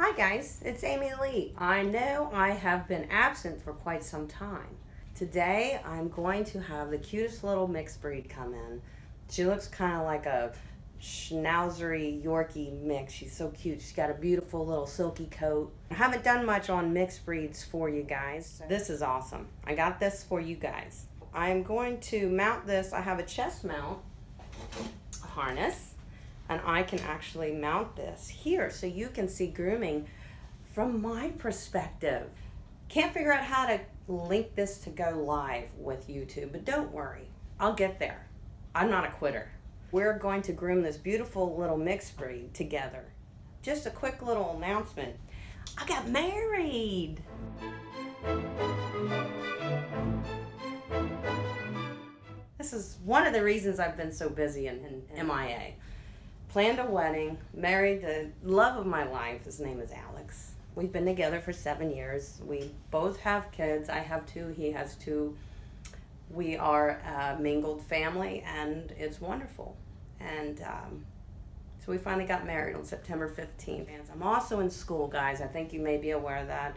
Hi guys, it's Amy Lee. I know I have been absent for quite some time. Today I'm going to have the cutest little mixed breed come in. She looks kind of like a Schnauzery Yorkie mix. She's so cute. She's got a beautiful little silky coat. I haven't done much on mixed breeds for you guys. This is awesome. I got this for you guys. I'm going to mount this. I have a chest mount harness, and I can actually mount this here so you can see grooming from my perspective. Can't figure out how to link this to go live with YouTube, but don't worry, I'll get there. I'm not a quitter. We're going to groom this beautiful little mixed breed together. Just a quick little announcement. I got married. This is one of the reasons I've been so busy and MIA. Planned a wedding, married the love of my life. His name is Alex. We've been together for 7 years. We both have kids. I have 2, he has 2. We are a mingled family, and it's wonderful. And so we finally got married on September 15th. I'm also in school, guys. I think you may be aware of that.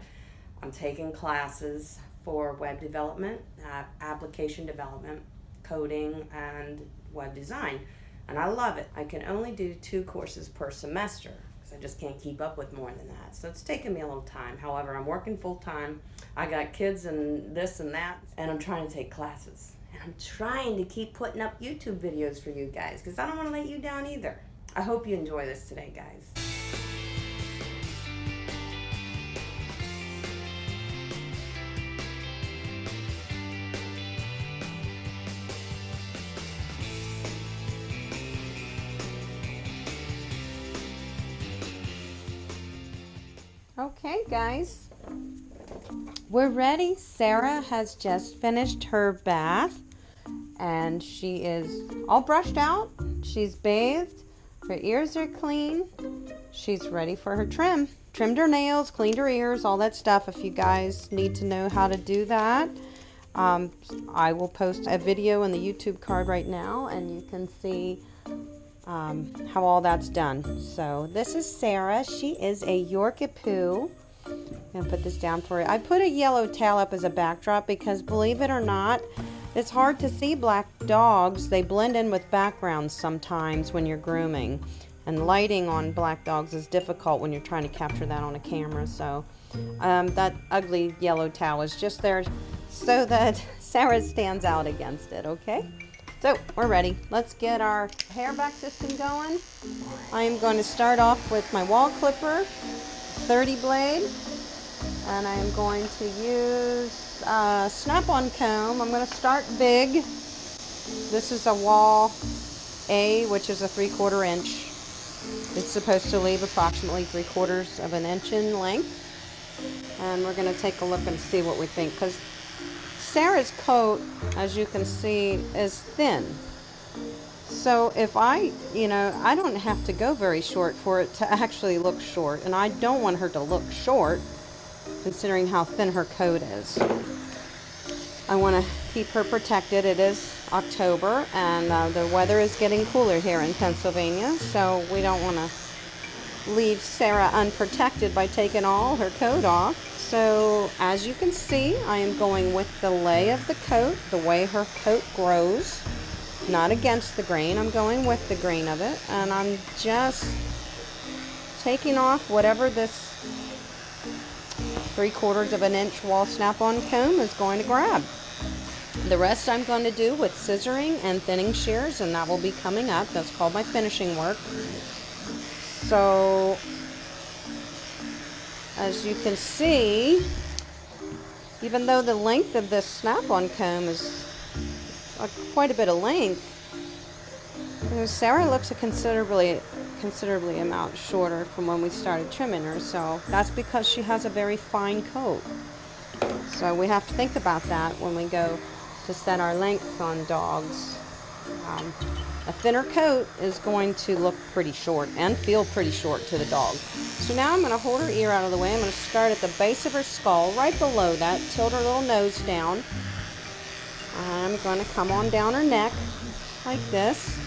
I'm taking classes for web development, application development, coding, and web design. And I love it. I can only do 2 courses per semester because I just can't keep up with more than that. So it's taken me a little time. However, I'm working full time. I got kids and this and that, and I'm trying to take classes. And I'm trying to keep putting up YouTube videos for you guys because I don't want to let you down either. I hope you enjoy this today, guys. Okay, guys, we're ready. Sarah has just finished her bath, and she is all brushed out. She's bathed. Her ears are clean. She's ready for her trim. Trimmed her nails, cleaned her ears, all that stuff. If you guys need to know how to do that, I will post a video in the YouTube card right now, and you can see how all that's done. So this is Sarah. She is a Yorkie-Poo. I'm going to put this down for you. I put a yellow towel up as a backdrop because, believe it or not, it's hard to see black dogs. They blend in with backgrounds sometimes when you're grooming. And lighting on black dogs is difficult when you're trying to capture that on a camera. So that ugly yellow towel is just there so that Sarah stands out against it, okay? So we're ready. Let's get our hair back system going. I am going to start off with my wall clipper, 30 blade, and I am going to use a snap-on comb. I'm going to start big. This is a wall A, which is a 3/4 inch. It's supposed to leave approximately 3/4 of an inch in length. And we're going to take a look and see what we think, because Sarah's coat, as you can see, is thin. So if I don't have to go very short for it to actually look short. And I don't want her to look short, considering how thin her coat is. I want to keep her protected. It is October, and the weather is getting cooler here in Pennsylvania. So we don't want to leave Sarah unprotected by taking all her coat off. So as you can see, I am going with the lay of the coat, the way her coat grows, not against the grain. I'm going with the grain of it, and I'm just taking off whatever this 3/4 of an inch wall snap-on comb is going to grab. The rest I'm going to do with scissoring and thinning shears, and that will be coming up. That's called my finishing work. So as you can see, even though the length of this snap-on comb is quite a bit of length, Sarah looks a considerably amount shorter from when we started trimming her. So that's because she has a very fine coat. So we have to think about that when we go to set our length on dogs. A thinner coat is going to look pretty short and feel pretty short to the dog. So now I'm going to hold her ear out of the way. I'm going to start at the base of her skull, right below that, tilt her little nose down. I'm going to come on down her neck like this.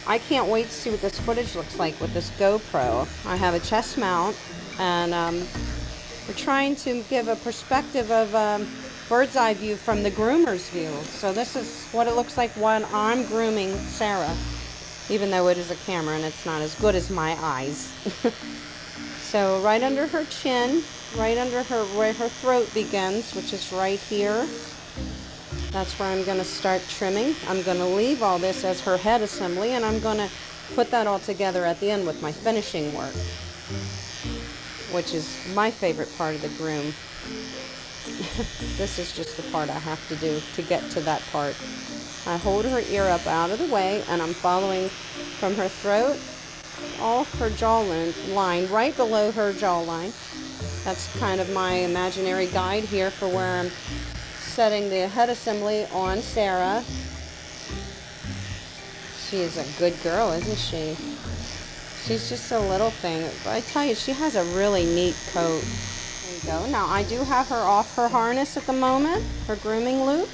I can't wait to see what this footage looks like with this GoPro. I have a chest mount, and we're trying to give a perspective of bird's eye view from the groomer's view. So this is what it looks like when I'm grooming Sarah, even though it is a camera and it's not as good as my eyes. So right under her chin, right under her, where her throat begins, which is right here, that's where I'm going to start trimming. I'm going to leave all this as her head assembly, and I'm going to put that all together at the end with my finishing work, which is my favorite part of the groom. This is just the part I have to do to get to that part. I hold her ear up out of the way, and I'm following from her throat, all her jawline, right below her jawline. That's kind of my imaginary guide here for where I'm setting the head assembly on Sarah. She is a good girl, isn't she? She's just a little thing. But I tell you, she has a really neat coat. There you go. Now, I do have her off her harness at the moment, her grooming loop,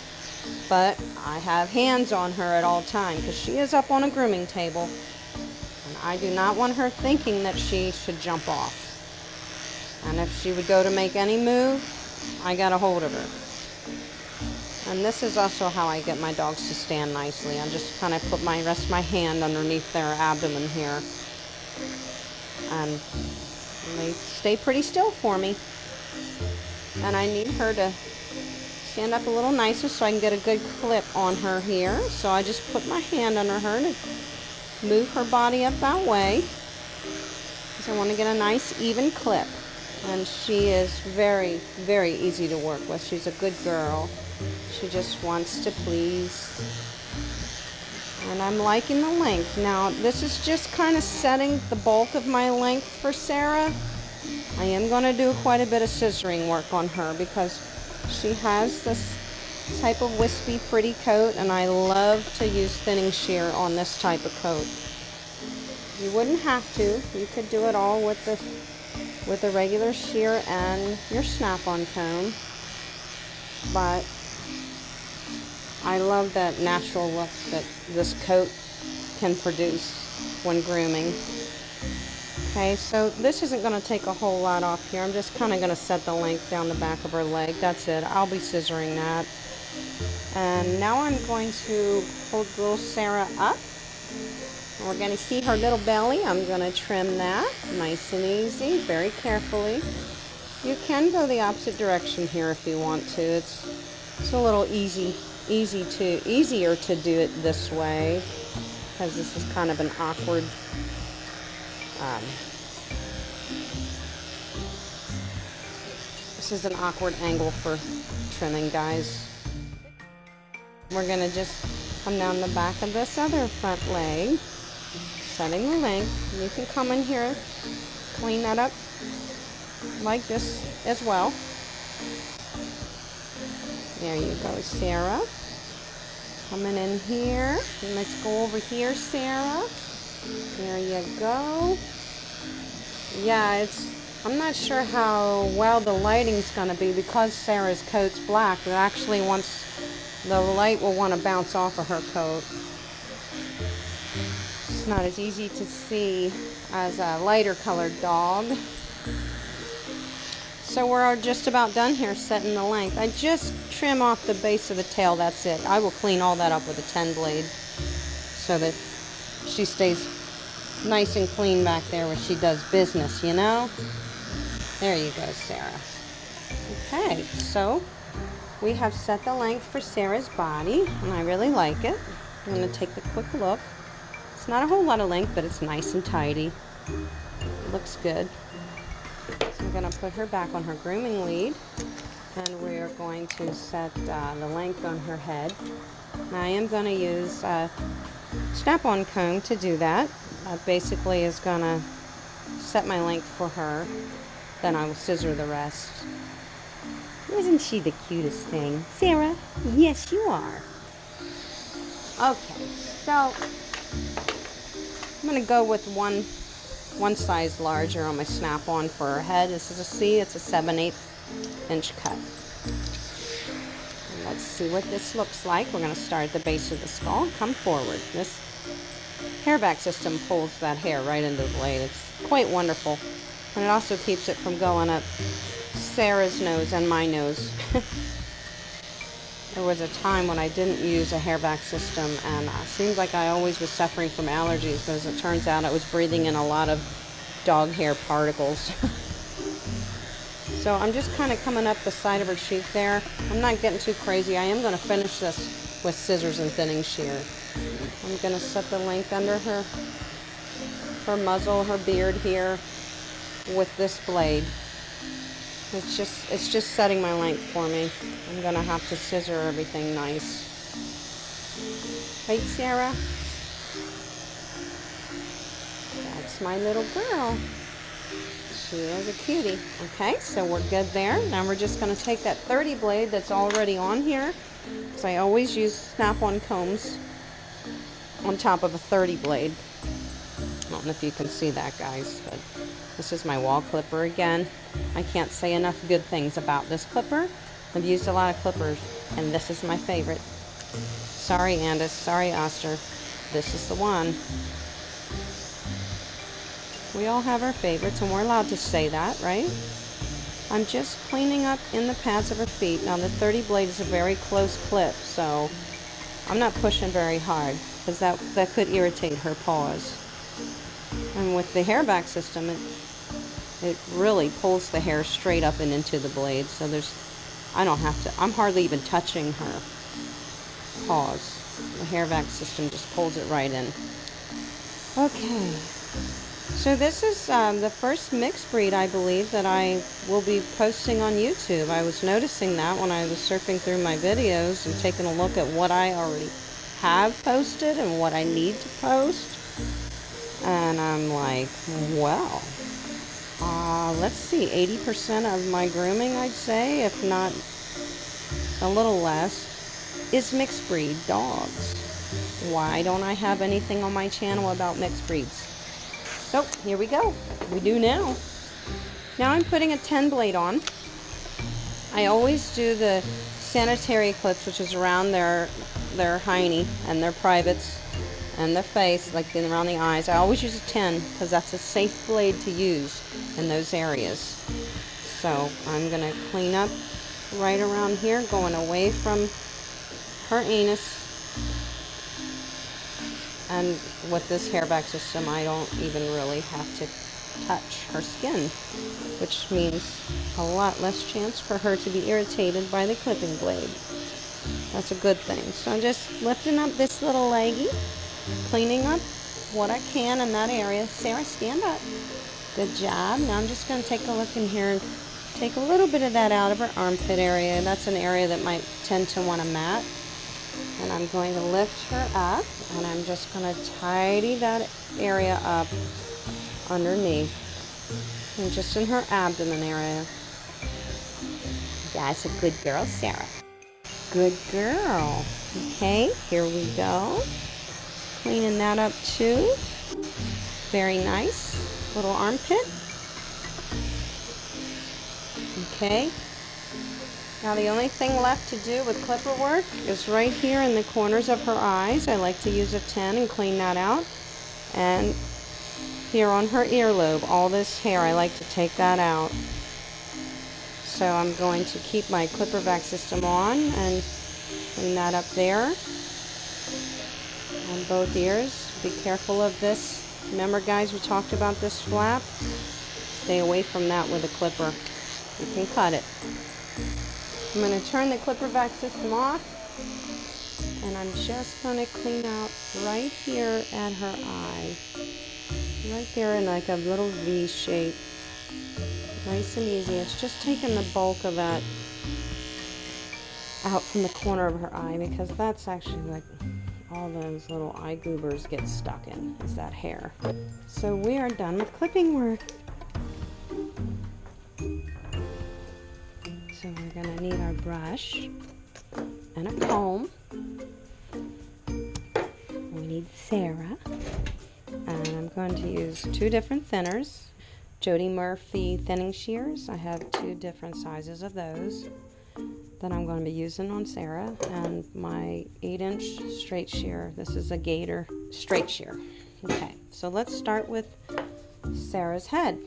but I have hands on her at all times because she is up on a grooming table, and I do not want her thinking that she should jump off. And if she would go to make any move, I got a hold of her. And this is also how I get my dogs to stand nicely. I just kind of rest my hand underneath their abdomen here. And they stay pretty still for me. And I need her to stand up a little nicer so I can get a good clip on her here. So I just put my hand under her to move her body up that way, because I want to get a nice even clip. And she is very, very easy to work with. She's a good girl. She just wants to please. And I'm liking the length. Now, this is just kind of setting the bulk of my length for Sarah. I am going to do quite a bit of scissoring work on her because she has this type of wispy, pretty coat, and I love to use thinning shear on this type of coat. You wouldn't have to. You could do it all with a regular shear and your snap-on comb. But I love that natural look that this coat can produce when grooming. Okay, so this isn't going to take a whole lot off here. I'm just kind of going to set the length down the back of her leg. That's it. I'll be scissoring that. And now I'm going to hold little Sarah up. And we're going to see her little belly. I'm going to trim that nice and easy, very carefully. You can go the opposite direction here if you want to. It's a little easier to do it this way, because this is kind of an awkward angle for trimming, guys. We're gonna just come down the back of this other front leg, setting the length. You can come in here, clean that up like this as well. There you go, Sarah. Coming in here. And let's go over here, Sarah. There you go. Yeah, I'm not sure how well the lighting's going to be because Sarah's coat's black. It actually the light will want to bounce off of her coat. It's not as easy to see as a lighter colored dog. So we're just about done here setting the length. I just trim off the base of the tail, that's it. I will clean all that up with a 10 blade so that she stays nice and clean back there where she does business, you know? There you go, Sarah. Okay, so we have set the length for Sarah's body, and I really like it. I'm going to take a quick look. It's not a whole lot of length, but it's nice and tidy. It looks good. So I'm going to put her back on her grooming lead, and we're going to set the length on her head. Now I am going to use a snap-on comb to do that. That basically is going to set my length for her. Then I will scissor the rest. Isn't she the cutest thing? Sarah? Yes, you are. Okay, so I'm going to go with one size larger on my snap-on for her head. This is it's a 7/8 inch cut. And let's see what this looks like. We're going to start at the base of the skull. Come forward. hairback system pulls that hair right into the blade. It's quite wonderful. And it also keeps it from going up Sarah's nose and my nose. There was a time when I didn't use a hairback system, and it seemed like I always was suffering from allergies, but as it turns out I was breathing in a lot of dog hair particles. So I'm just kind of coming up the side of her cheek there. I'm not getting too crazy. I am going to finish this with scissors and thinning shear. I'm going to set the length under her muzzle, her beard here with this blade. It's just setting my length for me. I'm gonna have to scissor everything nice. Right, Sarah? That's my little girl. She is a cutie. Okay, so we're good there. Now we're just gonna take that 30 blade that's already on here, because I always use snap-on combs on top of a 30 blade. I don't know if you can see that, guys, but this is my wall clipper again. I can't say enough good things about this clipper. I've used a lot of clippers, and this is my favorite. Sorry, Andis. Sorry, Oster. This is the one. We all have our favorites, and we're allowed to say that, right? I'm just cleaning up in the pads of her feet. Now, the 30 blade is a very close clip, so I'm not pushing very hard, because that could irritate her paws. And with the hairback system, it really pulls the hair straight up and into the blade, so I'm hardly even touching her paws. The hairback system just pulls it right in. Okay, so this is the first mixed breed, I believe, that I will be posting on YouTube. I was noticing that when I was surfing through my videos and taking a look at what I already have posted and what I need to post. And I'm like, well, let's see, 80% of my grooming, I'd say, if not a little less, is mixed breed dogs. Why don't I have anything on my channel about mixed breeds? So, here we go. We do now. Now I'm putting a 10 blade on. I always do the sanitary clips, which is around their hiney and their privates and their face, like around the eyes. I always use a 10 because that's a safe blade to use in those areas. So I'm going to clean up right around here, going away from her anus. And with this hairback system, I don't even really have to touch her skin, which means a lot less chance for her to be irritated by the clipping blade. That's a good thing. So I'm just lifting up this little leggy, cleaning up what I can in that area. Sarah, stand up. Good job. Now I'm just going to take a look in here and take a little bit of that out of her armpit area. That's an area that might tend to want to mat. And I'm going to lift her up, and I'm just going to tidy that area up underneath. And just in her abdomen area. That's a good girl, Sarah. Good girl. Okay, here we go. Cleaning that up too. Very nice. Little armpit. Okay. Now the only thing left to do with clipper work is right here in the corners of her eyes. I like to use a 10 and clean that out. And here on her earlobe, all this hair, I like to take that out. So I'm going to keep my clipper vac system on and clean that up there. On both ears. Be careful of this. Remember, guys, we talked about this flap. Stay away from that with a clipper. You can cut it. I'm going to turn the clipper vac system off, and I'm just going to clean out right here at her eye. Right there in like a little V shape. Nice and easy. It's just taking the bulk of that out from the corner of her eye, because that's actually like all those little eye goobers get stuck in, is that hair. So we are done with clipping work. So we're going to need our brush and a comb. We need Sarah. And I'm going to use two different thinners. Jody Murphy thinning shears. I have two different sizes of those that I'm going to be using on Sarah. And my 8-inch straight shear. This is a Gator straight shear. Okay, so let's start with Sarah's head.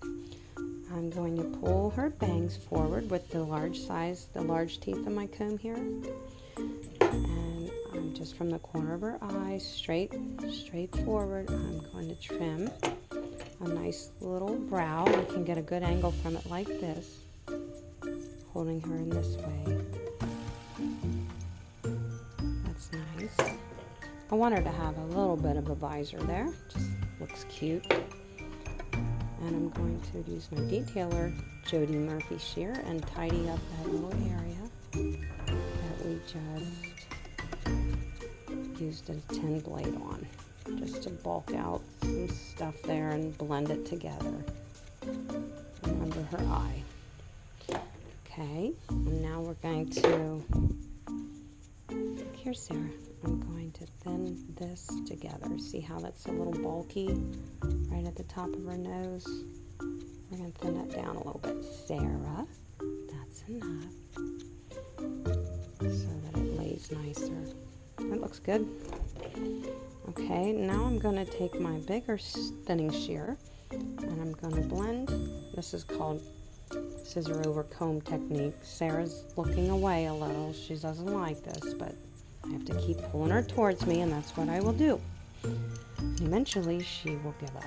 I'm going to pull her bangs forward with the large teeth of my comb here. And I'm just from the corner of her eye, straight forward, I'm going to trim a nice little brow. You can get a good angle from it like this, holding her in this way. That's nice. I want her to have a little bit of a visor there, just looks cute. And I'm going to use my detailer Jody Murphy shear and tidy up that little area that we just used a 10 blade on, just to bulk out some stuff there and blend it together and under her eye. Okay, and now we're going to, look here Sarah, I'm going to thin this together. See how that's a little bulky right at the top of her nose? We're going to thin that down a little bit. Sarah, that's enough so that it lays nicer. That looks good. Okay, now I'm going to take my bigger thinning shear and I'm going to blend. This is called scissor over comb technique. Sarah's looking away a little. She doesn't like this, but I have to keep pulling her towards me, and that's what I will do. And eventually, she will give up.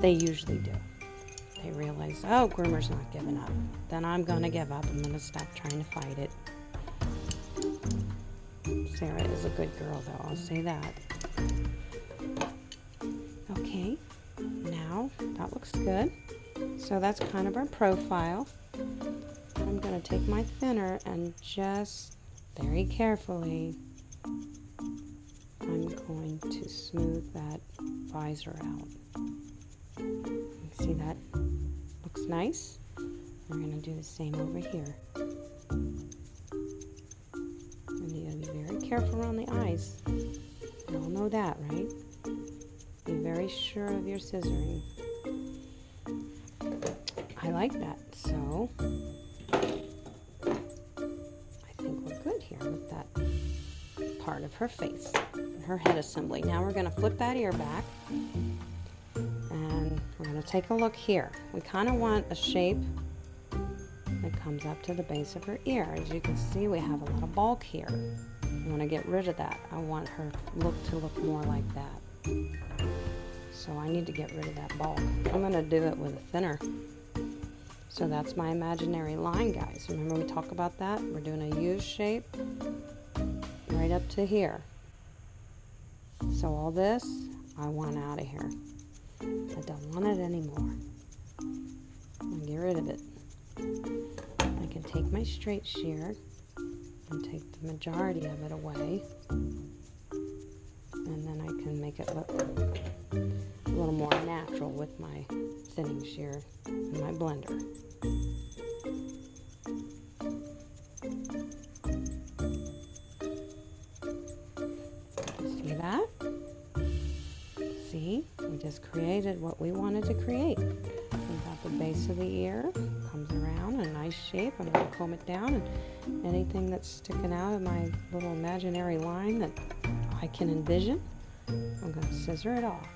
They usually do. They realize, oh, Groomer's not giving up. Then I'm going to give up. I'm going to stop trying to fight it. Sarah is a good girl, though. I'll say that. Okay. Now, that looks good. So that's kind of our profile. I'm going to take my thinner and just very carefully, I'm going to smooth that visor out. You see that? Looks nice. We're going to do the same over here. And you got to be very careful around the eyes. You all know that, right? Be very sure of your scissoring. I like that, so with that part of her face and her head assembly. Now we're going to flip that ear back and we're going to take a look here. We kind of want a shape that comes up to the base of her ear. As you can see, we have a lot of bulk here. I want to get rid of that. I want her look to look more like that. So I need to get rid of that bulk. I'm going to do it with a thinner. So that's my imaginary line, guys. Remember we talked about that? We're doing a U shape right up to here. So all this, I want out of here. I don't want it anymore. I'll get rid of it. I can take my straight shear and take the majority of it away. And then I can make it look a little more natural with my thinning shear and my blender. See that? See? We just created what we wanted to create. We got the base of the ear, comes around, a nice shape. I'm going to comb it down, and anything that's sticking out of my little imaginary line that I can envision, I'm going to scissor it off.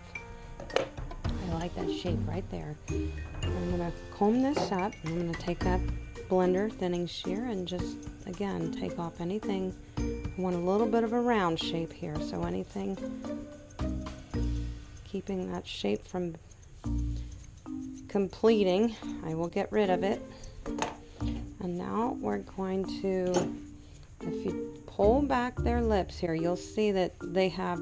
I like that shape right there. I'm going to comb this up. I'm going to take that blender thinning shear and just, again, take off anything. I want a little bit of a round shape here, so anything keeping that shape from completing, I will get rid of it. And now we're going to, if you pull back their lips here, you'll see that they have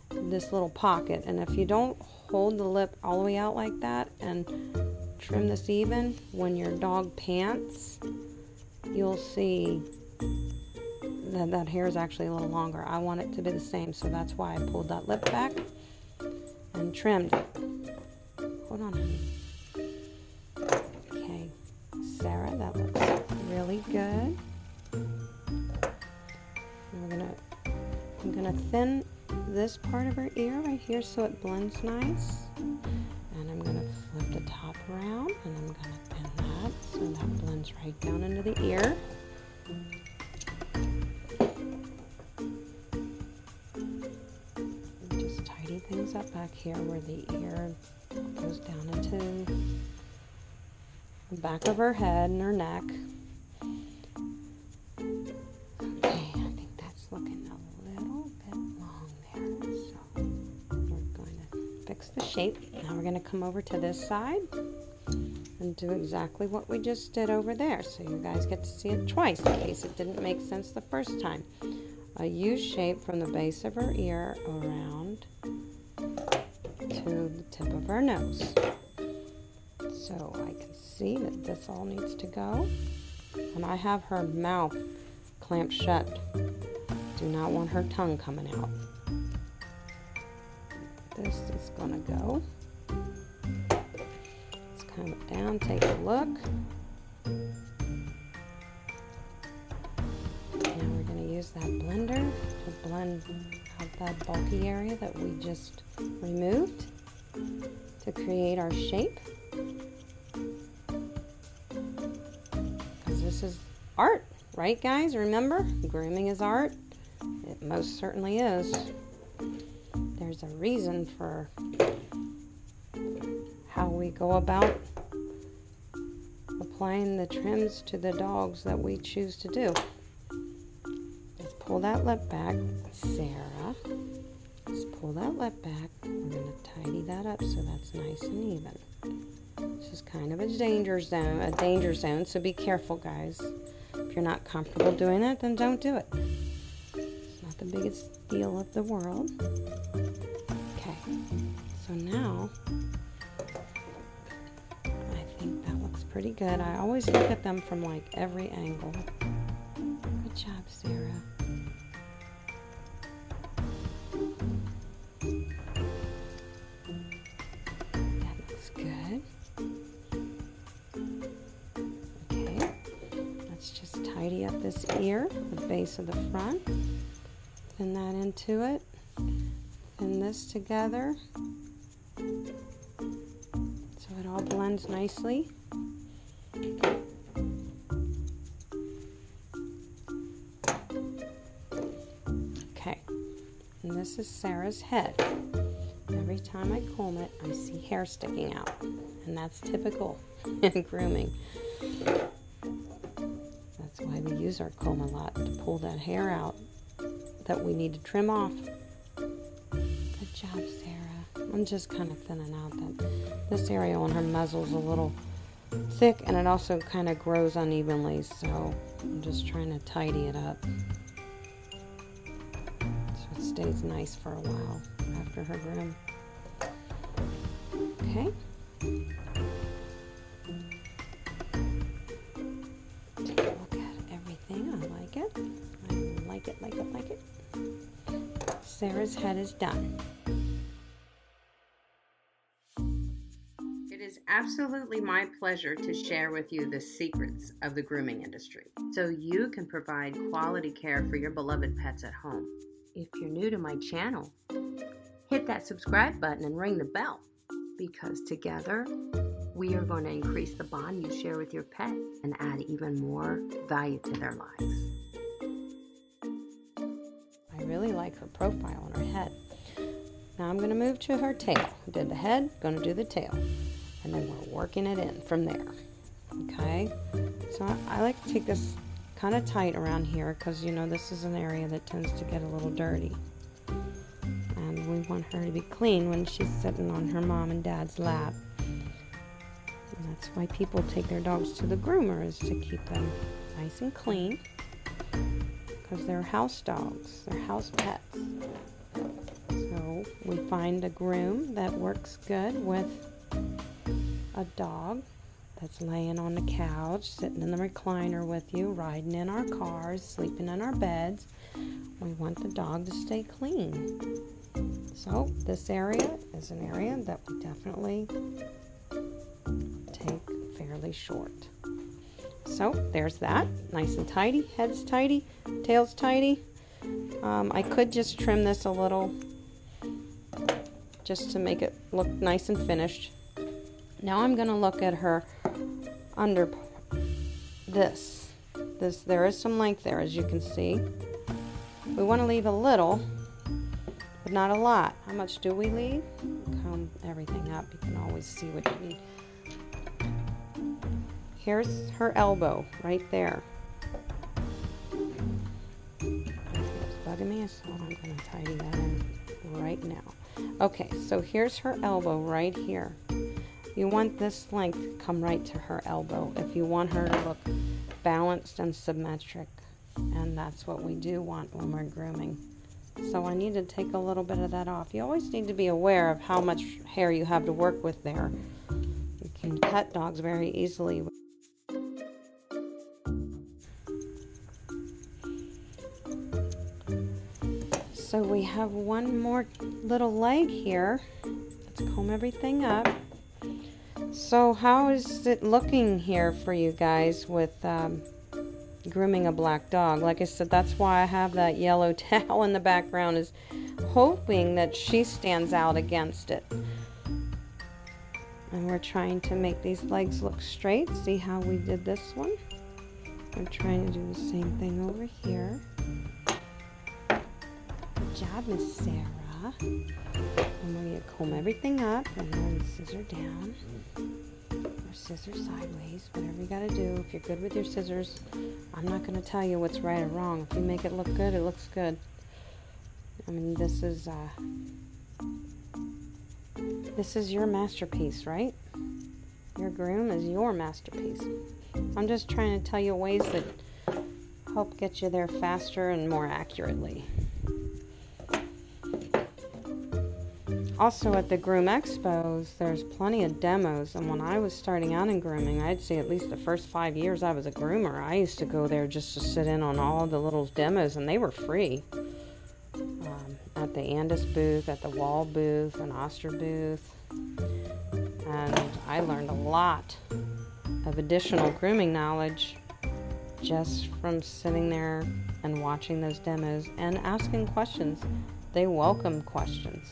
this little pocket, and if you don't hold the lip all the way out like that and trim this even, when your dog pants, you'll see that that hair is actually a little longer. I want it to be the same, so that's why I pulled that lip back and trimmed it. Hold on, honey. Okay, Sarah, that looks really good. I'm gonna thin this part of her ear right here so it blends nice. And I'm gonna flip the top around and I'm gonna thin that so that blends right down into the ear. tidy things up back here where the ear goes down into the back of her head and her neck. Okay, I think that's looking a little bit long there. So we're going to fix the shape. Now we're going to come over to this side and do exactly what we just did over there, so you guys get to see it twice in case it didn't make sense the first time. A U shape from the base of her ear around to the tip of her nose. So I can see that this all needs to go. And I have her mouth clamped shut. Do not want her tongue coming out. This is gonna go. Come down, take a look. Now we're going to use that blender to blend out that bulky area that we just removed to create our shape. Because this is art, right guys? Remember, grooming is art. It most certainly is. There's a reason for how we go about applying the trims to the dogs that we choose to do. Let's pull that lip back, Sarah. Let's pull that lip back. We're going to tidy that up so that's nice and even. This is kind of a danger zone, so be careful, guys. If you're not comfortable doing it, then don't do it. It's not the biggest deal of the world. Okay, so now pretty good. I always look at them from like every angle. Good job, Sarah. That looks good. Okay, let's just tidy up this ear, the base of the front. Pin that into it. Pin this together so it all blends nicely. Okay, and this is Sarah's head. Every time I comb it, I see hair sticking out, and that's typical in grooming. That's why we use our comb a lot, to pull that hair out that we need to trim off. Good job, Sarah. I'm just kind of thinning out that this area on her muzzle is a little thick, and it also kind of grows unevenly, so I'm just trying to tidy it up so it stays nice for a while after her groom. Okay. Take a look at everything. I like it. I like it, like it, like it. Sarah's head is done. It is absolutely my pleasure to share with you the secrets of the grooming industry, so you can provide quality care for your beloved pets at home. If you're new to my channel, hit that subscribe button and ring the bell, because together we are going to increase the bond you share with your pet and add even more value to their lives. I really like her profile on her head. Now I'm going to move to her tail. Did the head, going to do the tail. And then we're working it in from there. Okay, so I like to take this kind of tight around here because, you know, this is an area that tends to get a little dirty. And we want her to be clean when she's sitting on her mom and dad's lap. And that's why people take their dogs to the groomer, is to keep them nice and clean, because they're house dogs, they're house pets. So we find a groom that works good with a dog that's laying on the couch, sitting in the recliner with you, riding in our cars, sleeping in our beds. We want the dog to stay clean. So this area is an area that we definitely take fairly short. So there's that, nice and tidy. Head's tidy, tail's tidy. I could just trim this a little just to make it look nice and finished. Now I'm going to look at her under this. There is some length there, as you can see. We want to leave a little, but not a lot. How much do we leave? Comb everything up. You can always see what you need. Here's her elbow right there. It's bugging me, so I'm going to tidy that in right now. Okay, so here's her elbow right here. You want this length to come right to her elbow if you want her to look balanced and symmetric. And that's what we do want when we're grooming. So I need to take a little bit of that off. You always need to be aware of how much hair you have to work with there. You can cut dogs very easily. So we have one more little leg here. Let's comb everything up. So how is it looking here for you guys with grooming a black dog? Like I said, that's why I have that yellow towel in the background, is hoping that she stands out against it. And we're trying to make these legs look straight. See how we did this one? We're trying to do the same thing over here. Good job, Miss Sarah. And we're going to comb everything up and then scissor down. Or scissor sideways, whatever you got to do. If you're good with your scissors, I'm not going to tell you what's right or wrong. If you make it look good, it looks good. I mean, this is your masterpiece, right? Your groom is your masterpiece. I'm just trying to tell you ways that help get you there faster and more accurately. Also at the Groom Expos, there's plenty of demos, and when I was starting out in grooming, I'd say at least the first 5 years I was a groomer, I used to go there just to sit in on all the little demos, and they were free. At the Andis booth, at the Wall booth, and Oster booth, and I learned a lot of additional grooming knowledge just from sitting there and watching those demos and asking questions. They welcome questions.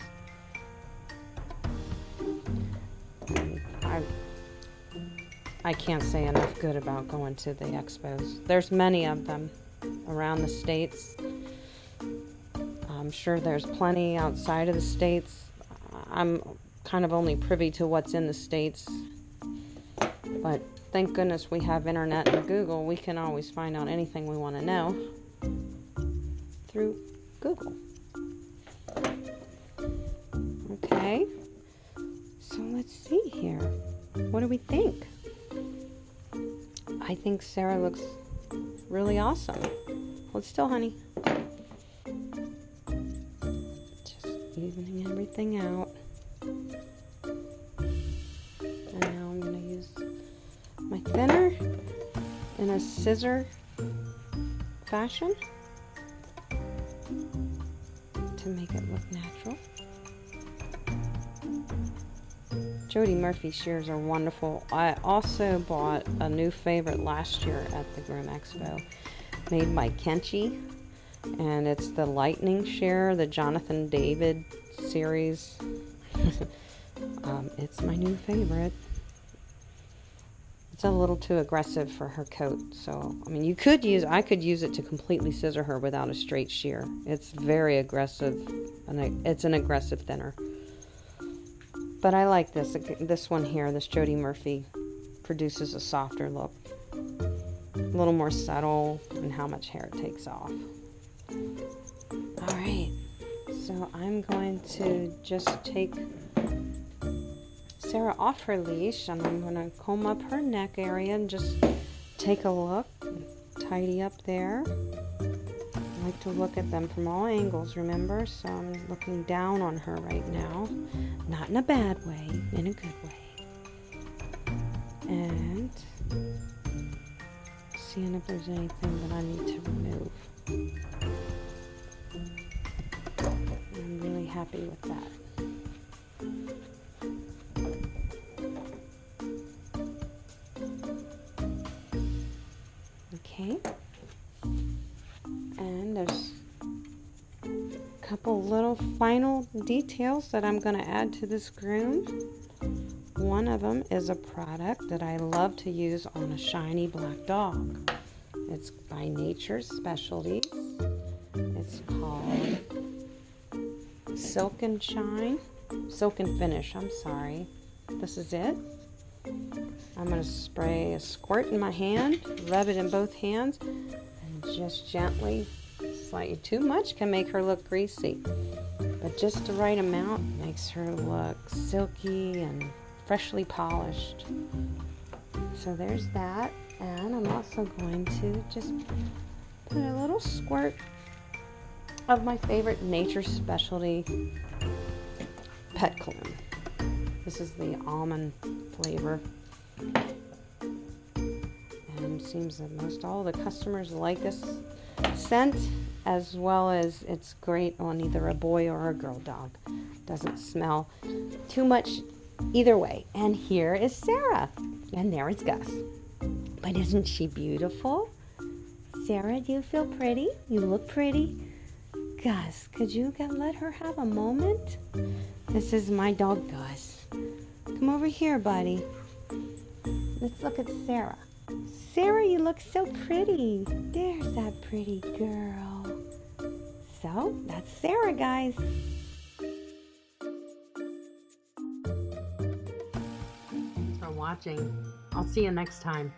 I can't say enough good about going to the expos. There's many of them around the states. I'm sure there's plenty outside of the states. I'm kind of only privy to what's in the states. But thank goodness we have internet and Google. We can always find out anything we want to know through Google. Okay. So let's see here. What do we think? I think Sarah looks really awesome. Hold still, honey. Just evening everything out. And now I'm going to use my thinner in a scissor fashion to make it look natural. Jody Murphy shears are wonderful. I also bought a new favorite last year at the Groom Expo, made by Kenchi, and it's the Lightning Shear, the Jonathan David series. It's my new favorite. It's a little too aggressive for her coat, so I mean, I could use it to completely scissor her without a straight shear. It's very aggressive, and it's an aggressive thinner. But I like this one here. This Jody Murphy produces a softer look, a little more subtle in how much hair it takes off. All right, so I'm going to just take Sarah off her leash, and I'm going to comb up her neck area and just take a look, tidy up there. I like to look at them from all angles, remember? So I'm looking down on her right now. Not in a bad way, in a good way. And seeing if there's anything that I need to remove. I'm really happy with that. Okay. And there's a couple little final details that I'm going to add to this groom. One of them is a product that I love to use on a shiny black dog. It's by Nature's Specialties. It's called Silk and Shine. Silk and Finish, I'm sorry. This is it. I'm going to spray a squirt in my hand, rub it in both hands, and just gently, slightly too much can make her look greasy. But just the right amount makes her look silky and freshly polished. So there's that. And I'm also going to just put a little squirt of my favorite Nature Specialty pet cologne. This is the almond flavor. And it seems that most all the customers like this scent, as well as it's great on either a boy or a girl dog. Doesn't smell too much either way. And here is Sarah. And there is Gus. But isn't she beautiful? Sarah, do you feel pretty? You look pretty. Gus, could you let her have a moment? This is my dog, Gus. Come over here, buddy. Let's look at Sarah. Sarah, you look so pretty. There's that pretty girl. So, that's Sarah, guys. Thanks for watching. I'll see you next time.